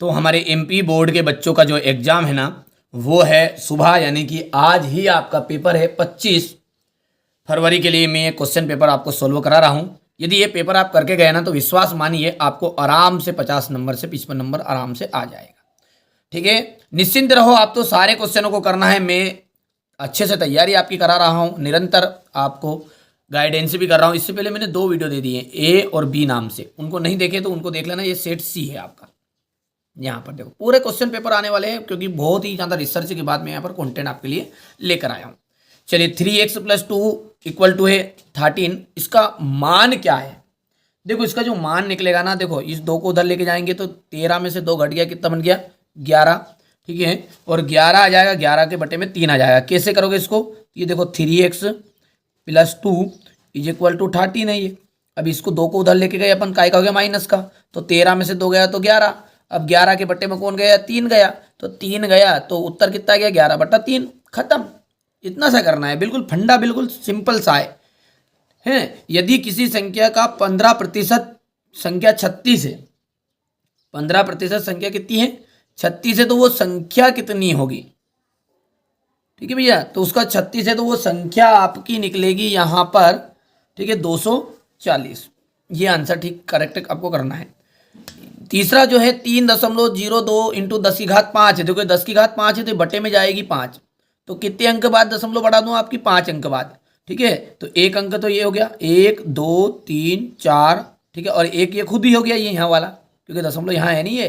तो हमारे MP board के बच्चों का जो एग्ज़ाम है ना वो है सुबह, यानी कि आज ही आपका पेपर है 25 फरवरी के लिए मैं ये क्वेश्चन पेपर आपको सोल्व करा रहा हूँ। यदि ये पेपर आप करके गए ना तो विश्वास मानिए आपको आराम से 50 नंबर से 55 नंबर आराम से आ जाएगा। ठीक है, निश्चिंत रहो, आप तो सारे क्वेश्चनों को करना है। मैं अच्छे से तैयारी आपकी करा रहा हूँ, निरंतर आपको गाइडेंस भी कर रहा हूँ। इससे पहले मैंने 2 वीडियो दे दिए ए और बी नाम से, उनको नहीं देखे तो उनको देख लेना। ये सेट सी है आपका। यहाँ पर देखो पूरे क्वेश्चन पेपर आने वाले हैं, क्योंकि बहुत ही ज़्यादा रिसर्च के बाद मैं यहाँ पर कंटेंट आपके लिए लेकर आया हूँ। चलिए 3x + 2 = है 13। इसका मान क्या है? देखो इसका जो मान निकलेगा ना, देखो इस 2 को उधर लेके जाएंगे तो 13 में से 2 घट गया, कितना बन गया? 11। ठीक है, और 11 आ जाएगा, 11 के बटे में 3 आ जाएगा। कैसे करोगे इसको? ये देखो 3x + 2 = 13 है ये। अब इसको 2 को उधर लेके गए अपन, काय का हो गया? माइनस का। तो 13 में से 2 गया तो 11। अब 11 के बट्टे में कौन गया? 3 गया। तो 3 गया तो उत्तर कितना गया? 11/3। खत्म। इतना सा करना है, बिल्कुल फंडा, बिल्कुल सिंपल सा है। यदि किसी संख्या का 15% संख्या 36 है, 15% संख्या कितनी है? 36 है, तो वो संख्या कितनी होगी? ठीक है भैया, तो उसका 36 है तो वो संख्या आपकी निकलेगी यहाँ पर, ठीक है, 240। ये आंसर ठीक करेक्ट आपको करना है। तीसरा जो है 3.02 × 10⁵ है। देखो 10⁵ है तो बटे में जाएगी 5। तो कितने अंक बाद दशमलव बढ़ा दूं? आपकी 5 अंक बाद। ठीक है, तो एक अंक तो ये हो गया, 1 2 3 4। ठीक है, और एक ये खुद ही हो गया, ये यहाँ वाला, क्योंकि दशमलव यहाँ है नहीं ये,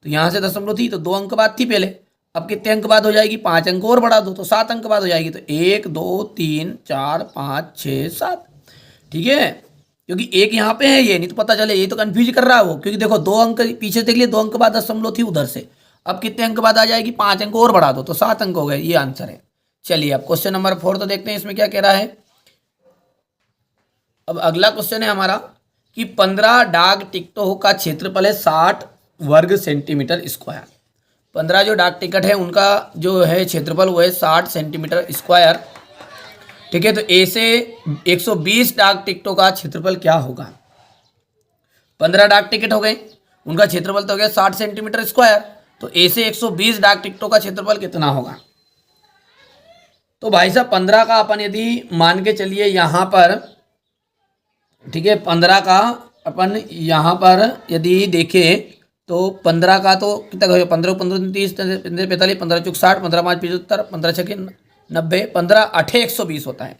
तो यहाँ से दशमलव थी तो 2 अंक बाद थी पहले। अब कितने अंक बाद हो जाएगी? 5 अंक और बढ़ा दो तो 7 अंक बाद हो जाएगी। तो 1 2 3 4 5 6 7। ठीक है, क्योंकि एक यहाँ पे है, ये नहीं तो पता चले, ये तो कंफ्यूज कर रहा है वो, क्योंकि देखो 2 अंक पीछे देख लिए, 2 अंक बाद दशमलव थी उधर से। अब कितने अंक बाद आ जाएगी? 5 अंक और बढ़ा दो तो 7 अंक हो गए। ये आंसर है। चलिए अब क्वेश्चन नंबर 4 तो देखते हैं इसमें क्या कह रहा है। अब अगला क्वेश्चन है हमारा कि 15 डाक टिकटों का क्षेत्रफल है 60 वर्ग सेंटीमीटर स्क्वायर। 15 जो डाक टिकट है उनका जो है क्षेत्रफल वो है 60 सेंटीमीटर स्क्वायर। ठीक है, तो ए से 120 डाक टिकटों का क्षेत्रफल क्या होगा? 15 डाक टिकट हो गए, उनका क्षेत्रफल तो हो गया 60 सेंटीमीटर स्क्वायर। तो ए से 120 डाक टिकटों का क्षेत्रफल कितना होगा? तो भाई साहब 15 का अपन यदि मान के चलिए यहाँ पर, ठीक है, 15 का अपन यहाँ पर यदि देखें तो 15 का तो कितना हो? 15 15 30 45 15 × 60 15 5 75 15 6 90 15 8 120 होता है।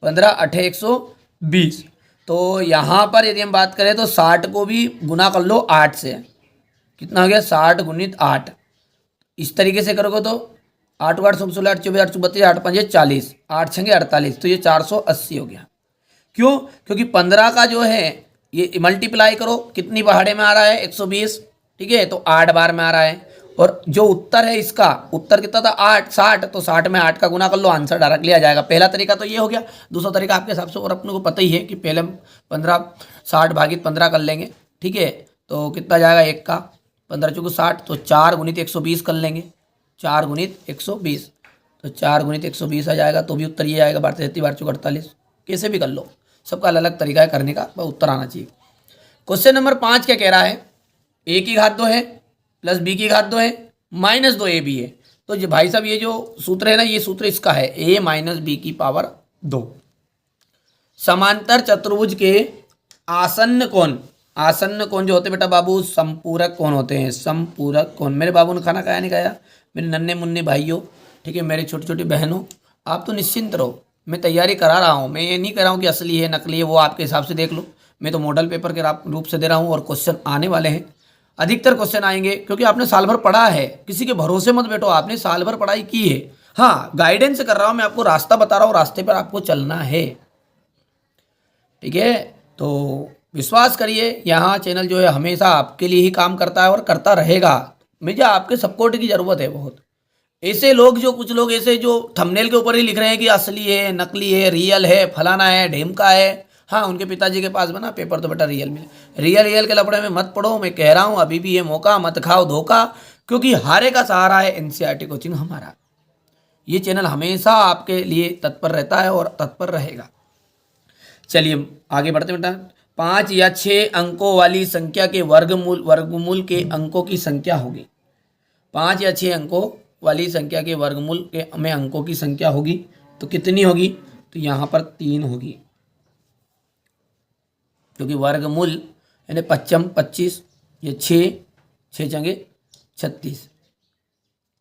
15 8 120। तो यहाँ पर यदि हम बात करें तो 60 को भी गुना कर लो 8 से, कितना हो गया? 60 × 8। इस तरीके से करोगे तो 8 8 16 8 24 8 32 8 5 40 8 6 48, तो ये 480 हो गया। क्यों? क्योंकि 15 का जो है ये मल्टीप्लाई करो, कितनी पहाड़े में आ रहा है? 120। ठीक है, तो 8 बार में आ रहा है। और जो उत्तर है इसका, उत्तर कितना था? 8 60, तो 60 में 8 का गुना कर लो, आंसर डायरेक्टली आ जाएगा। पहला तरीका तो ये हो गया। दूसरा तरीका आपके हिसाब से, और अपने को पता ही है कि पहले 15 60 भागित 15 कर लेंगे। ठीक है, तो कितना जाएगा? 1 का 15 × 60, तो 4 × 120 कर लेंगे। 4 × 120, तो 4 × 120 आ जाएगा, तो भी उत्तर ये आएगा 12 33 12 48। कैसे भी कर लो, सबका अलग अलग तरीका है करने का, बस उत्तर आना चाहिए। क्वेश्चन नंबर 5 क्या कह रहा है? a की घात 2 है प्लस b की घात 2 है माइनस 2ab है। तो जो भाई साहब ये जो सूत्र है ना, ये सूत्र इसका है a - b की पावर 2। समांतर चतुर्भुज के आसन्न कोण, आसन्न कोण जो होते बेटा बाबू, संपूरक कोण होते हैं। संपूरक कोण। मेरे बाबू ने खाना खाया नहीं खाया? मेरे नन्हे मुन्ने भाइयों, ठीक है, मेरे छोटी छोटी बहनों, आप तो निश्चिंत रहो, मैं तैयारी करा रहा हूँ। मैं ये नहीं कर रहा हूँ कि असली है नकली है, वो आपके हिसाब से देख लो। मैं तो मॉडल पेपर के रूप से दे रहा हूँ, और क्वेश्चन आने वाले हैं, अधिकतर क्वेश्चन आएंगे, क्योंकि आपने साल भर पढ़ा है। किसी के भरोसे मत बैठो, आपने साल भर पढ़ाई की है। हाँ, गाइडेंस कर रहा हूँ मैं, आपको रास्ता बता रहा हूँ, रास्ते पर आपको चलना है। ठीक है, तो विश्वास करिए, यहाँ चैनल जो है हमेशा आपके लिए ही काम करता है और करता रहेगा। मुझे आपके सपोर्ट की ज़रूरत है बहुत। ऐसे लोग, जो कुछ लोग ऐसे जो थंबनेल के ऊपर ही लिख रहे हैं कि असली है, नकली है, रियल है, फलाना है, ढेमका है, हाँ, उनके पिताजी के पास बना पेपर तो बेटा रियल मिले। रियल के लफड़े में मत पढ़ो, मैं कह रहा हूँ, अभी भी ये मौका, मत खाओ धोखा, क्योंकि हारे का सहारा है एनसीईआरटी कोचिंग हमारा। ये चैनल हमेशा आपके लिए तत्पर रहता है और तत्पर रहेगा। चलिए आगे बढ़ते बेटा। 5 या 6 अंकों वाली संख्या के वर्गमूल के अंकों की संख्या होगी। 5 या 6 अंकों वाली संख्या के वर्गमूल के में अंकों की संख्या होगी तो कितनी होगी? तो यहाँ पर 3 होगी, क्योंकि वर्गमूल यानी 25, ये 6 चंगे 36।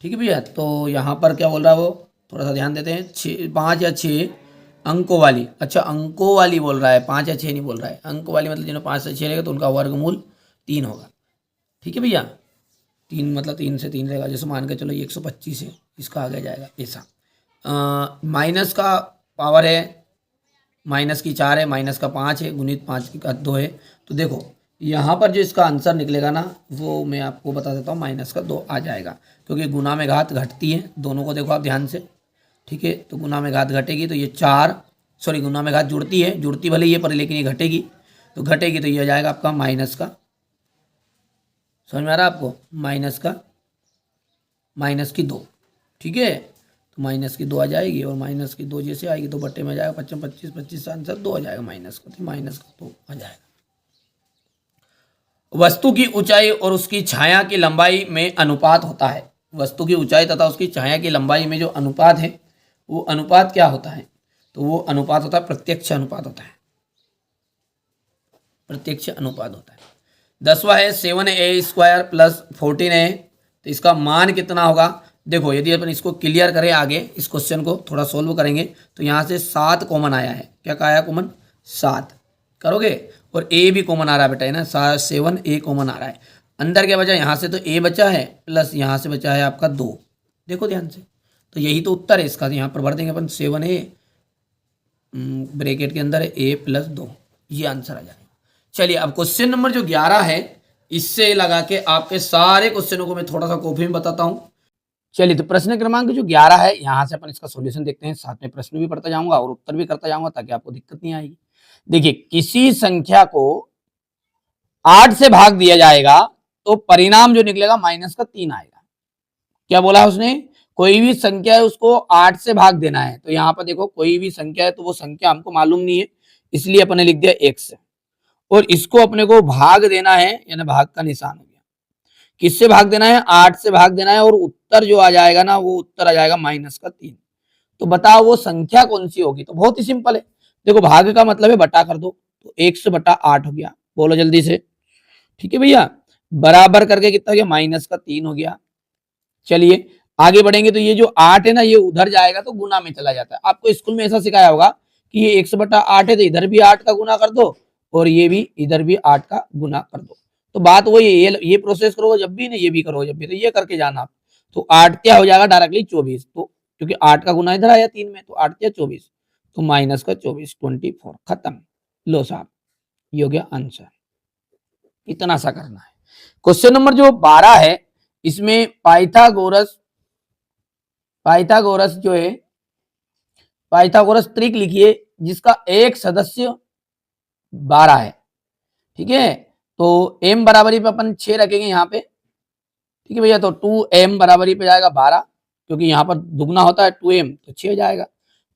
ठीक है भैया, तो यहाँ पर क्या बोल रहा है वो, थोड़ा सा ध्यान देते हैं। 5 या 6 अंकों वाली, अच्छा अंकों वाली बोल रहा है, 5 या 6 नहीं बोल रहा है। अंकों वाली मतलब जिन्हें 5 से 6 रहेगा तो उनका वर्गमूल 3 होगा। ठीक है भैया, 3 मतलब 3 से 3 रहेगा। जैसे मान के चलो ये 125 है, इसका आगे जाएगा ऐसा। माइनस का पावर है, माइनस की 4 है, माइनस का 5 है, गुणित 5 का 2 है। तो देखो यहाँ पर जो इसका आंसर निकलेगा ना, वो मैं आपको बता देता हूँ, माइनस का 2 आ जाएगा, क्योंकि गुना में घात घटती है। दोनों को देखो आप ध्यान से, ठीक है। तो गुना में घात घटेगी तो ये 4, सॉरी गुना में घात जुड़ती है, जुड़ती भले ये पर लेकिन ये घटेगी, तो घटेगी तो ये आ जाएगा आपका माइनस का, समझ में आ रहा है आपको, माइनस की 2। ठीक है, तो माइनस की 2 आ जाएगी, और माइनस की 2 जैसे आएगी तो बट्टे में आ जाएगा 25, 25 आंसर 2 आ जाएगा माइनस का, तो माइनस का 2 आ जाएगा। वस्तु की ऊंचाई और उसकी छाया की लंबाई में अनुपात होता है। वस्तु की ऊंचाई तथा उसकी छाया की लंबाई में जो अनुपात है, वो अनुपात क्या होता है? तो वो अनुपात होता है प्रत्यक्ष अनुपात होता है, प्रत्यक्ष अनुपात होता है। 10वां है 7a² प्लस 14a, तो इसका मान कितना होगा? देखो यदि अपन इसको क्लियर करें, आगे इस क्वेश्चन को थोड़ा सोल्व करेंगे, तो यहाँ से 7 कॉमन आया है। क्या आया कॉमन? 7 करोगे, और a भी कॉमन आ रहा है बेटा, है ना, 7a कॉमन आ रहा है। अंदर क्या बचा? यहाँ से तो a बचा है, प्लस यहाँ से बचा है आपका 2। देखो ध्यान से, तो यही तो उत्तर है इसका। तो यहाँ पर भर देंगे अपन 7a, ब्रैकेट के अंदर है a प्लस 2, ये आंसर आ जाएगा। चलिए अब क्वेश्चन नंबर जो 11 है, इससे लगा के आपके सारे क्वेश्चनों को मैं थोड़ा सा कॉपी में बताता हूँ। चलिए, तो प्रश्न क्रमांक जो 11 है, यहाँ से अपन इसका सॉल्यूशन देखते हैं, साथ में प्रश्न भी पढ़ता जाऊंगा और उत्तर भी करता जाऊंगा, ताकि आपको दिक्कत नहीं आएगी। देखिए, किसी संख्या को 8 से भाग दिया जाएगा तो परिणाम जो निकलेगा -3 आएगा। क्या बोला है उसने? कोई भी संख्या है उसको 8 से भाग देना है। तो यहाँ पर देखो, कोई भी संख्या है तो वो संख्या हमको मालूम नहीं है, इसलिए अपने लिख दिया x, और इसको अपने को भाग देना है, यानी भाग का निशान हो गया। किससे भाग देना है? 8 से भाग देना है, और उत्तर जो आ जाएगा ना, वो उत्तर आ जाएगा -3। तो बताओ वो संख्या कौन सी होगी? तो बहुत ही सिंपल है, देखो भाग का मतलब है बटा कर दो, तो 100/8 हो गया। बोलो जल्दी से। ठीक है भैया, बराबर करके कितना हो गया? -3 हो गया। चलिए आगे बढ़ेंगे, तो ये जो 8 है ना, ये उधर जाएगा तो गुना में चला जाता है। आपको स्कूल में ऐसा सिखाया होगा कि ये 100/8 है, तो इधर भी 8 का गुना कर दो, और ये भी इधर भी 8 का गुना कर दो। तो बात वही है, ये प्रोसेस करोगे जब भी, ना ये भी करोगे जब भी, तो ये करके जाना आप। तो 8 क्या हो जाएगा? डायरेक्टली 24। तो क्योंकि 8 का गुना इधर आया 3 में, तो 8 क्या 24, तो -24, 24 खत्म। लो साहब, ये हो गया आंसर। इतना सा करना है। क्वेश्चन नंबर जो 12 है, इसमें पाइथागोरस जो है, पाइथागोरस त्रिक लिखिए जिसका एक सदस्य 12 है। ठीक है, तो m बराबरी पे अपन 6 रखेंगे यहाँ पे। ठीक है भैया, तो 2m बराबरी पे जाएगा 12, क्योंकि यहाँ पर दुगना होता है 2m, तो 6 हो जाएगा।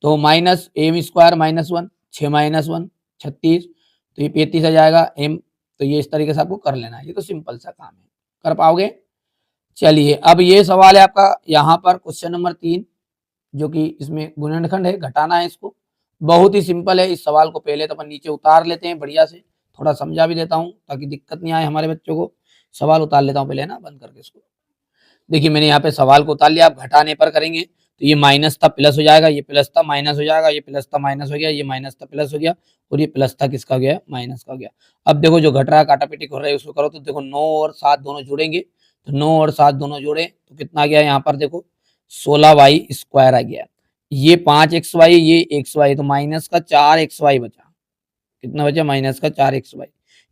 तो -m² -1, 6 -1 36, तो ये 35 आ जाएगा m। तो ये इस तरीके से आपको कर लेना है, ये तो सिंपल सा काम है, कर पाओगे। चलिए अब ये सवाल है आपका यहाँ पर क्वेश्चन नंबर 3, जो कि इसमें गुणनखंड है, घटाना है इसको। बहुत ही सिंपल है। इस सवाल को पहले तो अपन नीचे उतार लेते हैं बढ़िया से, थोड़ा समझा भी देता हूँ ताकि दिक्कत नहीं आए हमारे बच्चों को। सवाल उतार लेता हूँ पहले ना, बंद करके इसको। देखिए मैंने यहाँ पे सवाल को उतार लिया। आप घटाने पर करेंगे तो ये माइनस था प्लस हो जाएगा, ये प्लस था माइनस हो जाएगा, ये प्लस था माइनस हो गया, ये माइनस था प्लस हो गया, और ये प्लस था किसका हो गया? माइनस का हो गया। अब देखो जो घट रहा है काटापीटी कर रहा है उसको करो, तो देखो 9 और 7 दोनों जुड़ेंगे, तो 9 और 7 दोनों जोड़े तो कितना आ गया? यहाँ पर देखो 16y² आ गया। ये 5xy, ये xy, तो माइनस का 4xy बचा। कितना बचा? माइनस का 4xy।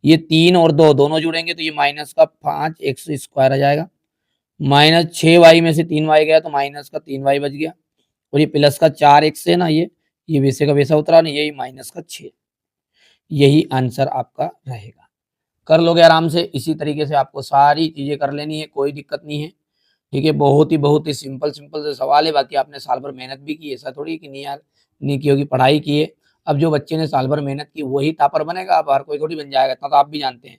ये 3 और 2 दोनों जुड़ेंगे तो ये माइनस का 5x² आ जाएगा। -6y में से 3y गया तो माइनस का 3y बच गया, और ये प्लस का 4x है ना, ये वैसे का वैसा उतरा नहीं, यही माइनस का 6। यही आंसर आपका रहेगा। कर लोगे आराम से। इसी तरीके से आपको सारी चीजें कर लेनी है, कोई दिक्कत नहीं है। ठीक है, बहुत ही सिंपल से सवाल है। बाकी आपने साल भर मेहनत भी की, ऐसा थोड़ी कि नहीं यार नहीं की होगी, पढ़ाई की है। अब जो बच्चे ने साल भर मेहनत की वही टॉपर बनेगा, अब हर कोई थोड़ी बन जाएगा, इतना तो आप भी जानते हैं।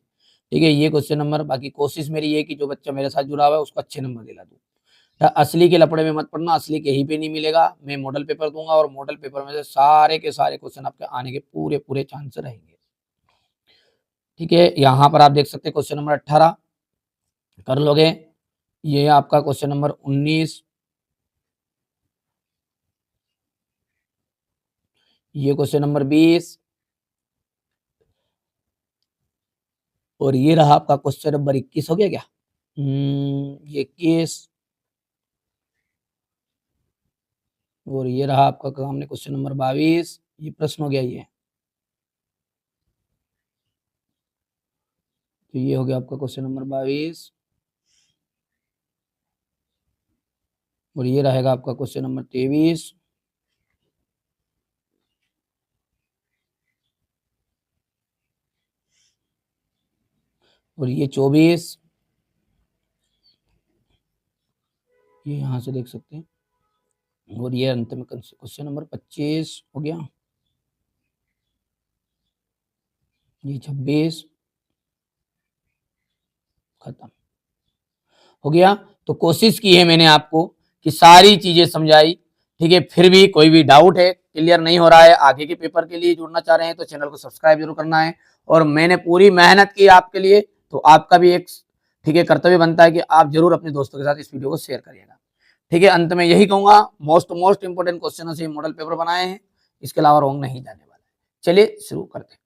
ठीक है, ये क्वेश्चन नंबर, बाकी कोशिश मेरी ये है कि जो बच्चा मेरे साथ जुड़ा हुआ है उसको अच्छे नंबर दिला दूँ। असली के लफड़े में मत पड़ना, असली कहीं पे नहीं मिलेगा। मैं मॉडल पेपर दूंगा और मॉडल पेपर में से सारे के सारे क्वेश्चन आपके आने के पूरे पूरे चांस रहेंगे। ठीक है, यहाँ पर आप देख सकते हैं क्वेश्चन नंबर 18 कर लोगे। ये आपका क्वेश्चन नंबर 19, ये क्वेश्चन नंबर 20 और ये रहा आपका क्वेश्चन नंबर 21। हो गया क्या? ये 21 और ये रहा आपका सामने क्वेश्चन नंबर 22। ये प्रश्न हो गया ये। तो ये हो गया आपका क्वेश्चन नंबर 22 और ये रहेगा आपका क्वेश्चन नंबर 23 और ये 24, ये यहाँ से देख सकते हैं, और ये अंत में क्वेश्चन नंबर 25 हो गया, ये 26 खत्म हो गया। तो कोशिश की है मैंने आपको कि सारी चीजें समझाई। ठीक है, फिर भी कोई भी डाउट है, क्लियर नहीं हो रहा है, आगे के पेपर के लिए जुड़ना चाह रहे हैं तो चैनल को सब्सक्राइब जरूर करना है। और मैंने पूरी मेहनत की आपके लिए, तो आपका भी एक ठीक है कर्तव्य बनता है कि आप जरूर अपने दोस्तों के साथ इस वीडियो को शेयर करिएगा। ठीक है, अंत में यही कहूंगा, मोस्ट इंपोर्टेंट क्वेश्चन से मॉडल पेपर बनाए हैं, इसके अलावा रॉन्ग नहीं जाने वाला है। चलिए शुरू करते हैं।